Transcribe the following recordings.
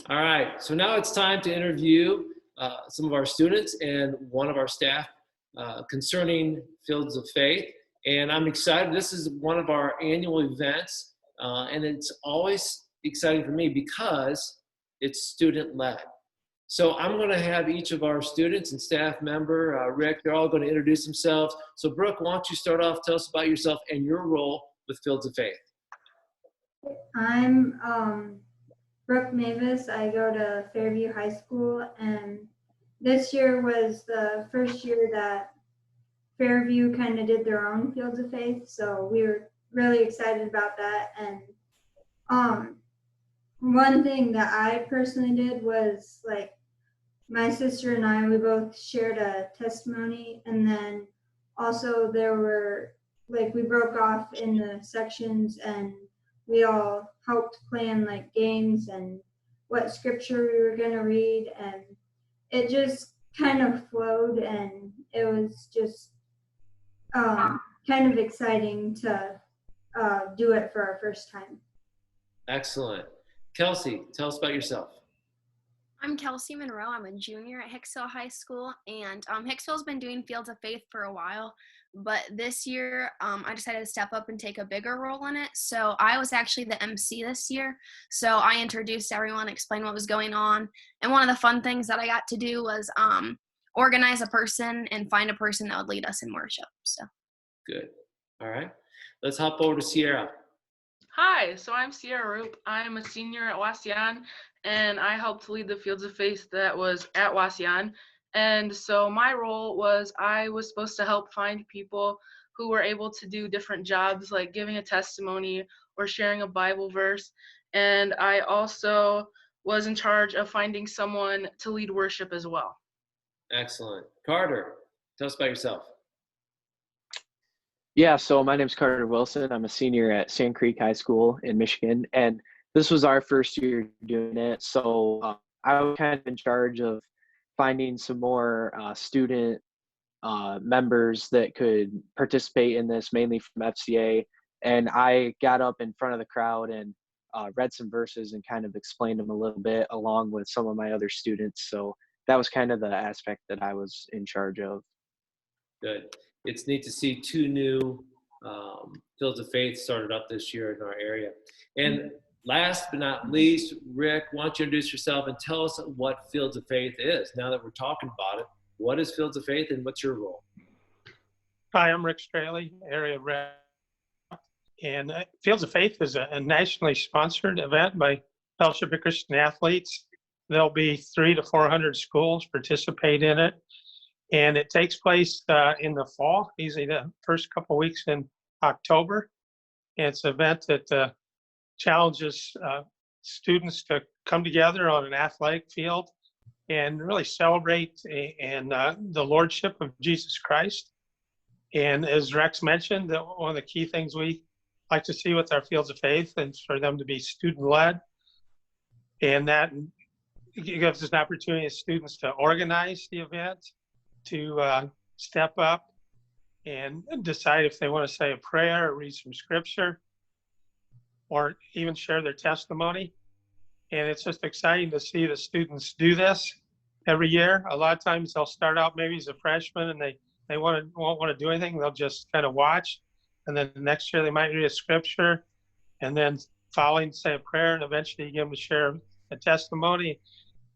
All right, so now it's time to interview some of our students and one of our staff concerning Fields of Faith. And I'm excited. This is one of our annual events, and it's always exciting for me because it's student-led. So I'm going to have each of our students and staff member, Rick, they're all going to introduce themselves. So Brooke, why don't you start off, tell us about yourself and your role with Fields of Faith. I'm Brooke Mavis. I go to Fairview High School, and this year was the first year that Fairview kind of did their own Fields of Faith, so we were really excited about that. And one thing that I personally did was like my sister and I, we both shared a testimony, and then also there were like we broke off in the sections and we all helped plan like games and what scripture we were going to read, and it just kind of flowed, and it was just kind of exciting to do it for our first time. Excellent. Kelsey, tell us about yourself. I'm Kelsey Monroe. I'm a junior at Hicksville High School, and Hicksville's been doing Fields of Faith for a while, but this year I decided to step up and take a bigger role in it. So I was actually the MC this year, so I introduced everyone, explained what was going on, and one of the fun things that I got to do was organize a person and find a person that would lead us in worship. So Good. All right. Let's hop over to Sierra. Hi, so I'm Sierra Roop. I'm a senior at Wauseon, and I helped lead the Fields of Faith that was at Wauseon. And so my role was I was supposed to help find people who were able to do different jobs like giving a testimony or sharing a Bible verse. And I also was in charge of finding someone to lead worship as well. Excellent. Carter, tell us about yourself. Yeah, so my name's Carter Wilson. I'm a senior at Sand Creek High School in Michigan, and this was our first year doing it. So I was kind of in charge of finding some more student members that could participate in this, mainly from FCA. And I got up in front of the crowd and read some verses and kind of explained them a little bit along with some of my other students. So that was kind of the aspect that I was in charge of. Good. It's neat to see two new Fields of Faith started up this year in our area. And last but not least, Rick, why don't you introduce yourself and tell us what Fields of Faith is? Now that we're talking about it, what is Fields of Faith and what's your role? Hi, I'm Rick Straley, area rep. And Fields of Faith is a nationally sponsored event by Fellowship of Christian Athletes. There'll be 300 to 400 schools participate in it. And it takes place in the fall, usually the first couple of weeks in October. And it's an event that challenges students to come together on an athletic field and really celebrate the Lordship of Jesus Christ. And as Rex mentioned, that one of the key things we like to see with our Fields of Faith is for them to be student-led. And that gives us an opportunity as students to organize the event, to step up and decide if they want to say a prayer or read some scripture or even share their testimony. And it's just exciting to see the students do this every year. A lot of times they'll start out maybe as a freshman and they won't want to do anything. They'll just kind of watch. And then the next year they might read a scripture and then following say a prayer, and eventually you get them to share a testimony.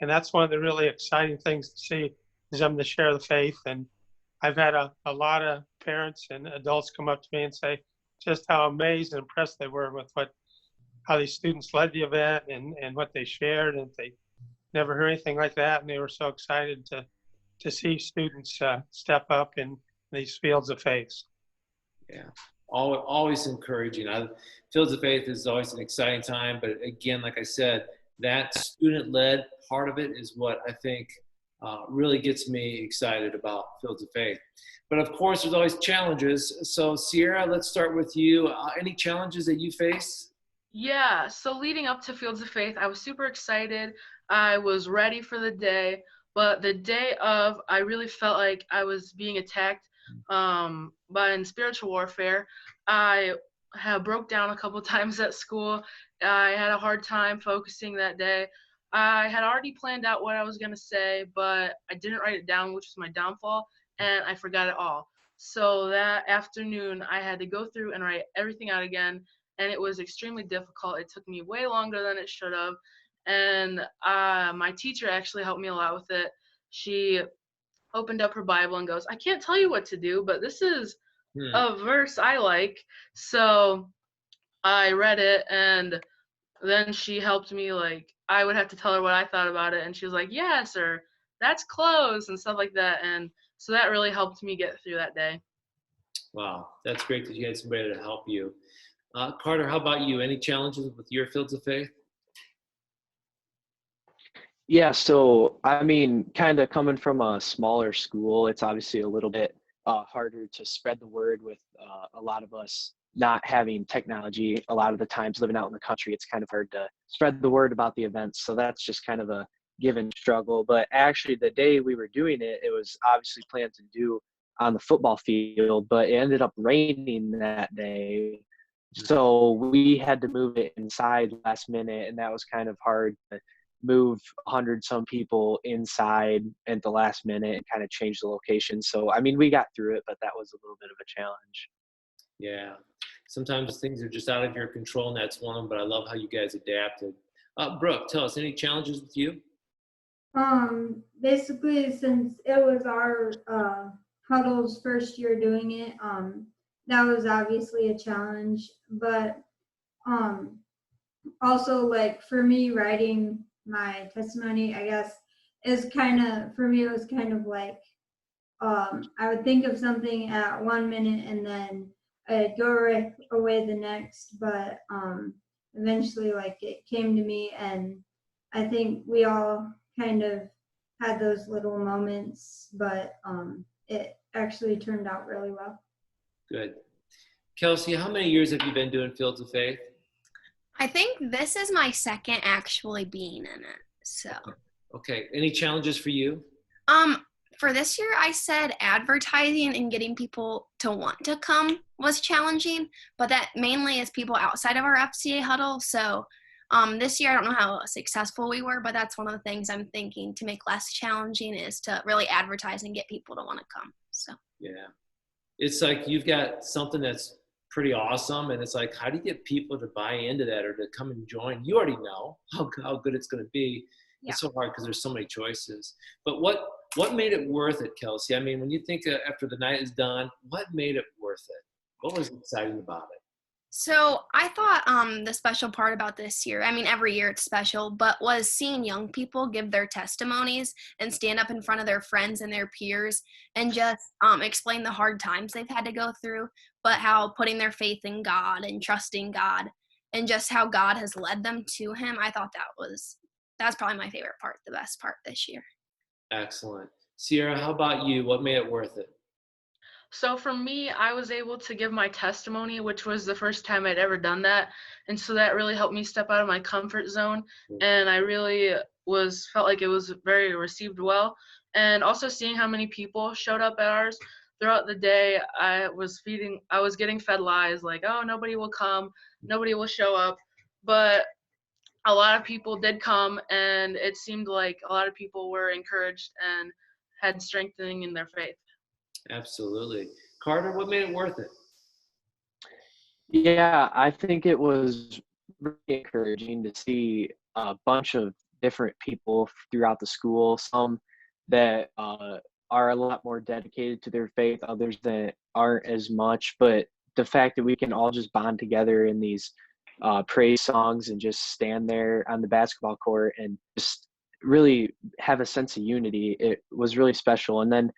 And that's one of the really exciting things to see, is them to share the faith. And I've had a lot of parents and adults come up to me and say just how amazed and impressed they were with how these students led the event and what they shared, and they never heard anything like that, and they were so excited to see students step up in these Fields of Faith. Yeah, always encouraging. Fields of Faith is always an exciting time, but again, like I said, that student-led part of it is what I think really gets me excited about Fields of Faith. But of course, there's always challenges. So Sierra, let's start with you. Any challenges that you face? Yeah, so leading up to Fields of Faith, I was super excited. I was ready for the day, but the day of, I really felt like I was being attacked in spiritual warfare. I broke down a couple times at school. I had a hard time focusing that day. I had already planned out what I was going to say, but I didn't write it down, which was my downfall, and I forgot it all. So that afternoon, I had to go through and write everything out again, and it was extremely difficult. It took me way longer than it should have, and my teacher actually helped me a lot with it. She opened up her Bible and goes, I can't tell you what to do, but this is a verse I like. So I read it, and then she helped me, like, I would have to tell her what I thought about it, and she was like, yes, or that's close, and stuff like that. And so that really helped me get through that day. Wow, that's great that you had somebody to help you. Carter, how about you? Any challenges with your Fields of Faith? Yeah, so I mean, kind of coming from a smaller school, it's obviously a little bit harder to spread the word with a lot of us not having technology. A lot of the times living out in the country, it's kind of hard to spread the word about the events. So that's just kind of a given struggle. But actually, the day we were doing it, it was obviously planned to do on the football field, but it ended up raining that day. So we had to move it inside last minute, and that was kind of hard to move 100 some people inside at the last minute and kind of change the location. So, I mean, we got through it, but that was a little bit of a challenge. Yeah. Sometimes things are just out of your control, and that's one of them, but I love how you guys adapted. Brooke, tell us, any challenges with you? Basically, since it was our huddle's first year doing it, that was obviously a challenge. But also, like, for me, writing my testimony, I guess, is kind of, for me, it was kind of like, I would think of something at 1 minute and then I'd go right away the next, but eventually, like, it came to me, and I think we all kind of had those little moments, but it actually turned out really well. Good. Kelsey, how many years have you been doing Fields of Faith? I think this is my second actually being in it. So Okay. Any challenges for you? for this year, I said advertising and getting people to want to come was challenging, but that mainly is people outside of our FCA huddle. So this year, I don't know how successful we were, but that's one of the things I'm thinking to make less challenging is to really advertise and get people to want to come. So Yeah. It's like you've got something that's pretty awesome, and it's like, how do you get people to buy into that or to come and join? You already know how good it's going to be. Yeah. It's so hard because there's so many choices. But what made it worth it, Kelsey? I mean, when you think after the night is done, what made it worth it? What was exciting about it? So I thought the special part about this year, I mean, every year it's special, but was seeing young people give their testimonies and stand up in front of their friends and their peers and just explain the hard times they've had to go through, but how putting their faith in God and trusting God and just how God has led them to him. I thought that's probably my favorite part, the best part this year. Excellent. Sierra, how about you? What made it worth it? So for me, I was able to give my testimony, which was the first time I'd ever done that. And so that really helped me step out of my comfort zone. And I really felt like it was very received well. And also seeing how many people showed up at ours throughout the day, I was getting fed lies like, oh, nobody will come, nobody will show up. But a lot of people did come, and it seemed like a lot of people were encouraged and had strengthening in their faith. Absolutely. Carter, what made it worth it? Yeah, I think it was really encouraging to see a bunch of different people throughout the school, some that are a lot more dedicated to their faith, others that aren't as much. But the fact that we can all just bond together in these praise songs and just stand there on the basketball court and just really have a sense of unity, it was really special. And then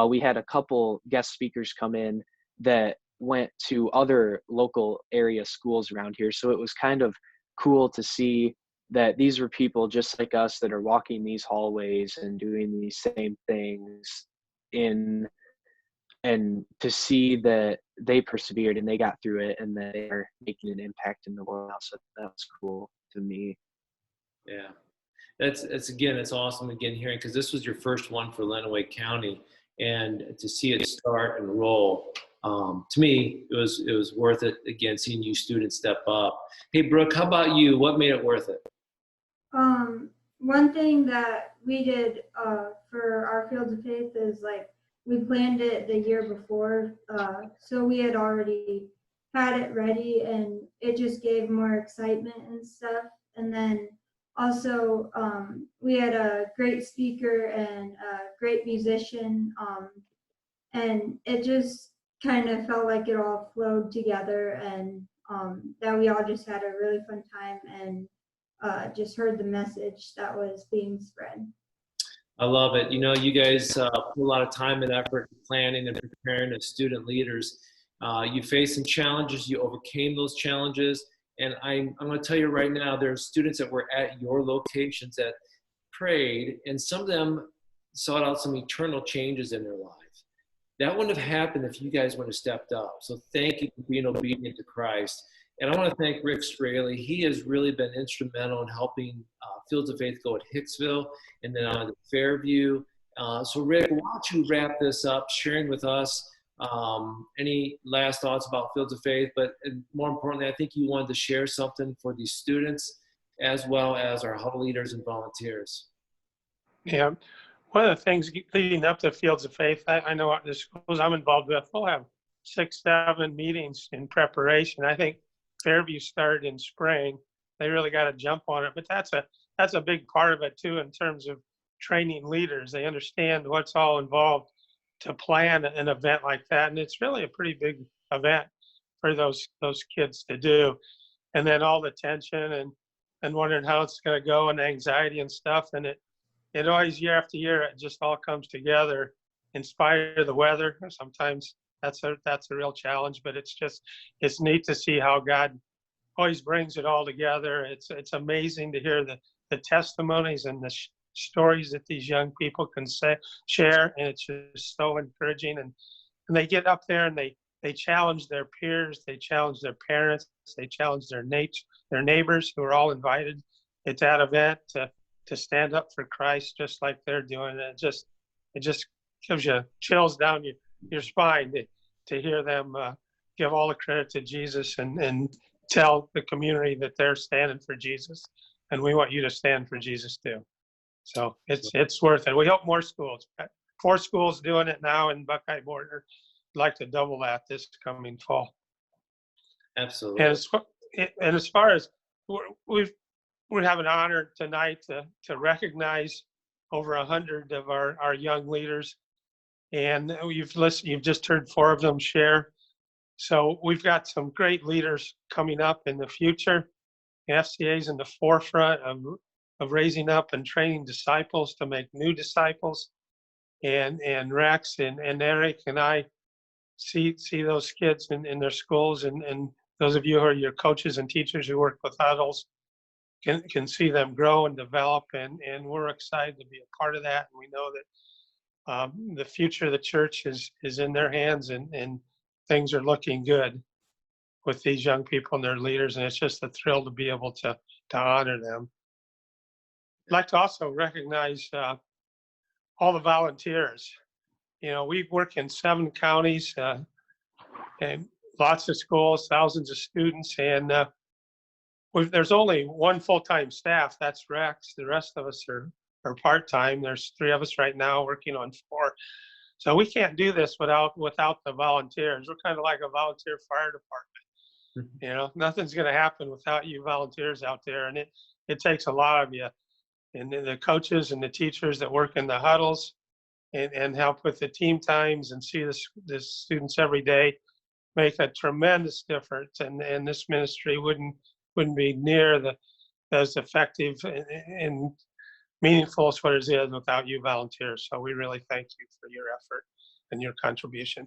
we had a couple guest speakers come in that went to other local area schools around here. So it was kind of cool to see that these were people just like us that are walking these hallways and doing these same things and to see that they persevered and they got through it and that they are making an impact in the world. So that was cool to me. Yeah. It's awesome again hearing, because this was your first one for Lenawee County, and to see it start and roll, to me, it was worth it. Again, seeing you students step up. Hey, Brooke, how about you? What made it worth it? one thing that we did for our Fields of Faith is like we planned it the year before, so we had already had it ready, and it just gave more excitement and stuff. And then also we had a great speaker and a great musician, and it just kind of felt like it all flowed together, and that we all just had a really fun time and just heard the message that was being spread. I love it. You know, you guys put a lot of time and effort in planning and preparing as student leaders. You faced some challenges, you overcame those challenges. And I'm going to tell you right now, there are students that were at your locations that prayed, and some of them sought out some eternal changes in their life. That wouldn't have happened if you guys wouldn't have stepped up. So thank you for being obedient to Christ. And I want to thank Rick Straley. He has really been instrumental in helping Fields of Faith go at Hicksville and then on to Fairview. So Rick, why don't you wrap this up, sharing with us any last thoughts about Fields of Faith, but more importantly, I think you wanted to share something for these students as well as our huddle leaders and volunteers. Yeah. One of the things leading up to Fields of Faith, I know the schools I'm involved with, we'll have 6, 7 meetings in preparation. I think Fairview started in spring. They really got to jump on it, but that's a big part of it too in terms of training leaders. They understand what's all involved to plan an event like that, and it's really a pretty big event for those kids to do. And then all the tension and wondering how it's going to go and anxiety and stuff, and it always, year after year, it just all comes together in spite of the weather. Sometimes that's a real challenge, but it's neat to see how God always brings it all together. It's amazing to hear the testimonies and the stories that these young people can share, and it's just so encouraging. And they get up there and they challenge their peers, they challenge their parents, they challenge their neighbors who are all invited at that event to stand up for Christ just like they're doing. It just gives you chills down your spine to hear them give all the credit to Jesus and tell the community that they're standing for Jesus, and we want you to stand for Jesus too. So it's worth it. We hope more schools. 4 schools doing it now in Buckeye border. We'd like to double that this coming fall. Absolutely. And as far as we have an honor tonight to recognize over 100 of our young leaders, and you've just heard 4 of them share. So we've got some great leaders coming up in the future. The FCA is in the forefront of raising up and training disciples to make new disciples. And Rex and Eric and I see those kids in their schools, and those of you who are your coaches and teachers who work with adults can see them grow and develop, and we're excited to be a part of that. And we know that the future of the church is in their hands, and things are looking good with these young people and their leaders, and it's just a thrill to be able to honor them. I'd like to also recognize all the volunteers. You know, we work in 7 counties and lots of schools, thousands of students, and there's only 1 full-time staff. That's Rex. The rest of us are part-time. There's 3 of us right now working on 4. So we can't do this without the volunteers. We're kind of like a volunteer fire department. You know, nothing's going to happen without you volunteers out there, and it takes a lot of you. And the coaches and the teachers that work in the huddles and help with the team times and see the students every day make a tremendous difference. And this ministry wouldn't be near as effective and meaningful as what it is without you volunteers. So we really thank you for your effort and your contribution.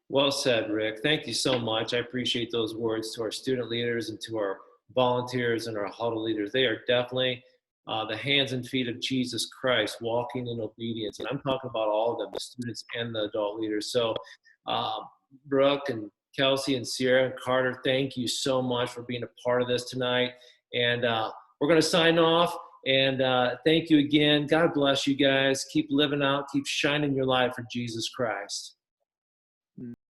Well said, Rick. Thank you so much. I appreciate those words to our student leaders and to our volunteers and our huddle leaders. They are definitely the hands and feet of Jesus Christ, walking in obedience. And I'm talking about all of them, the students and the adult leaders. So Brooke and Kelsey and Sierra and Carter, thank you so much for being a part of this tonight. And we're going to sign off. And thank you again. God bless you guys. Keep living out. Keep shining your light for Jesus Christ.